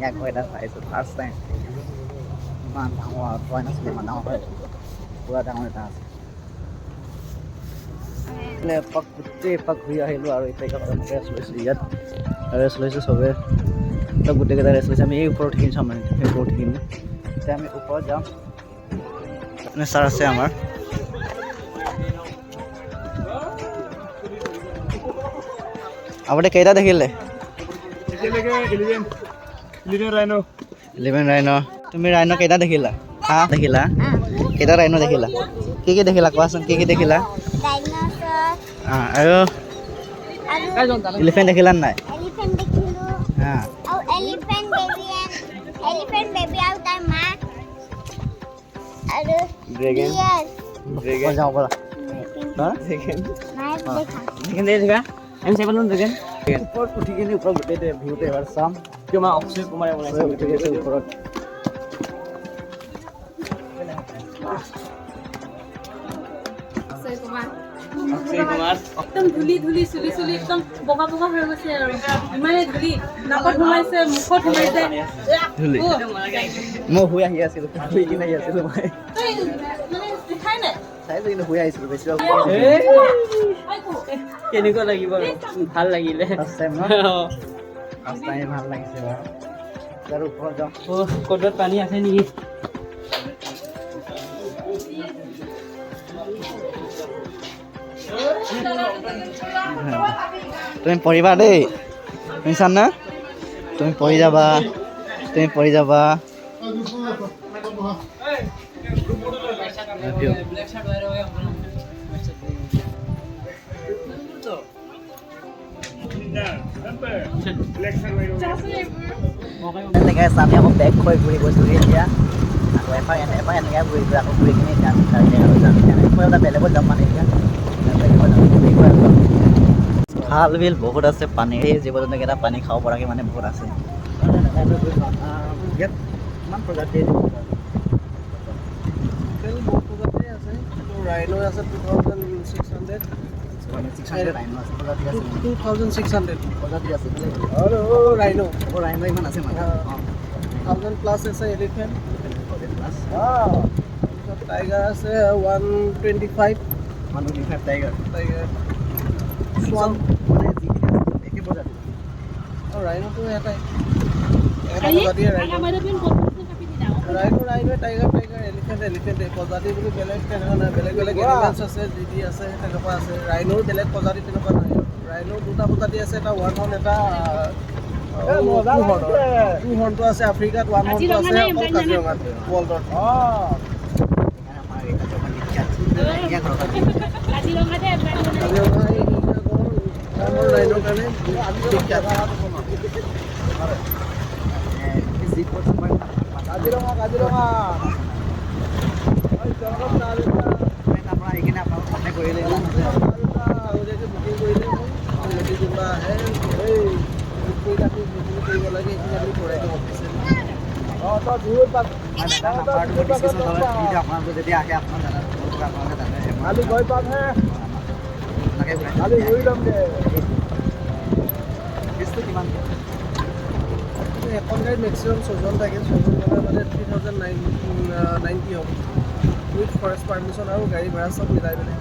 Nhà của đã phải sự phát sinh mà thằng coi nó sẽ mà nó hơi vừa đang người ta le pak kutte pak huya helu aru ite ka rest liyat rest lise sobe to gutte ke rest lise ami ei upor thikin saman ei upor thikin te ami upor jam ne sar ase amar আপনি কেইটা দেখিলে 11 rhino তুমি rhino কেইটা দেখিলা হ্যাঁ দেখিলা কেইটা rhino দেখিলা কি দেখিলা কোৱাচোন কি দেখিলা ডাইনোসৰ আৰু এলিফেন্ট দেখিলা নাই এলিফেন্ট দেখিলো হ্যাঁ আৰু এলিফেন্ট বেবি আৰু তাৰ মা আৰু ড্ৰেগন যাও বলা হ্যাঁ ড্ৰেগন দেখা আমি চাই পালো ড্ৰেগন ওপৰত উঠি কিনে ওপৰত গোটেই ভিউটো এবাৰ চাম কিয় মা অক্ষয় কুমাৰে বনাইছে উঠি গৈছে ওপৰত অক্ষয় কুমাৰ একদম ধুলি চুলি একদম বগা হৈ গৈছে আৰু ইমানে ধুলি নাকত সোমাইছে মুখত সোমাইছে ধুলি মই শুই আহি আছিলো শুই কিনে আহি আছিলো মই মানে দেখাই নাই চাইছো কিন্তু শুই আহিছিলো বেছি কেনেকুৱা লাগিব ভাল লাগিলে ভাল লাগিছে বাৰু ওপৰত যাওঁ ক'ৰবাত পানী আছে নেকি তুমি পঢ়িবা দেই শুনিছা না তুমি পঢ়ি যাবা এনেকৈ আমি আকৌ বেগ হৈ ঘূৰি গৈছোঁ এতিয়া আকৌ এপাক এনেকৈ ঘূৰি আকৌ ঘূৰি কিনে এতিয়া এটা বেলেগত যাম মানে এতিয়া খাল বিল বহুত আছে পানী এই জীৱ জন্তুকেইটা পানী খাব পৰাকৈ মানে বহুত আছে ইয়াত কিমান প্ৰজাতি ৰাইনো আছে 2600 প্ৰজাতি আছে ৰাইনো ইমান আছে মানে 1000 প্লাছ আছে এলিফেণ্ট টাইগাৰ আছে 125 টাইগাৰ Swan মানে একে প্ৰজাতি আৰ ৰাইনো তো এটাই এটা প্ৰজাতি ৰাইনো টাইগাৰ এলিফেন্ট প্ৰজাতি বুলি বেলেগ তেনেকুৱা নাই বেলেগ এনিমেলস আছে জিডি আছে তেনেকুৱা আছে ৰাইনোৰ বেলেগ প্ৰজাতি তেনেকুৱা নাই ৰাইনোৰ দুটা প্ৰজাতি আছে এটা ওৱান হৰ্ন এটা টু হৰ্নটো আছে আফ্ৰিকাত ওৱান হৰ্নটো আছে অকল কাজিৰঙাত ৱৰ্ল্ডত ৰাইনো কাৰণে বিখ্যাত কাজিৰঙা আপনাৰ এখানে আপনাৰ মনে কৰিলে বুকিং কৰিলে যদি কোনোবা আহে এই বুক কৰিলে আপুনি বুকিং কৰিব লাগে এইখিনি আমি কৰাই দিম অফিচিয়েলি আপোনালোকে যদি আহে আপোনাৰ দাদা খালি গৈ পামহে খালি হৈ যাম দে ফিজটো কিমান এখন গাড়ীত মেক্সিমাম 6জন থাকে 6জন মানে 3090 হ'ব উইথ ফৰেষ্ট পাৰ্মিশ্যন আৰু গাড়ী ভাড়া চব মিলাই পেলাই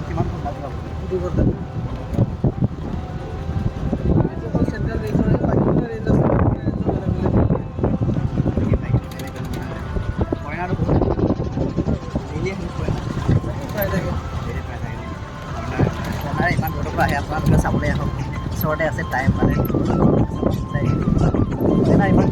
কিমান ঘণ্টা 2 ঘণ্টা চেণ্ট্ৰেল ৰেঞ্জৰ বাকী ৰেঞ্জ আছে কইনাটো ইমান দূৰৰ পৰা আহে আপোনালোকে চাবলৈ আহক ওচৰতে আছে টাইম মানে ইমান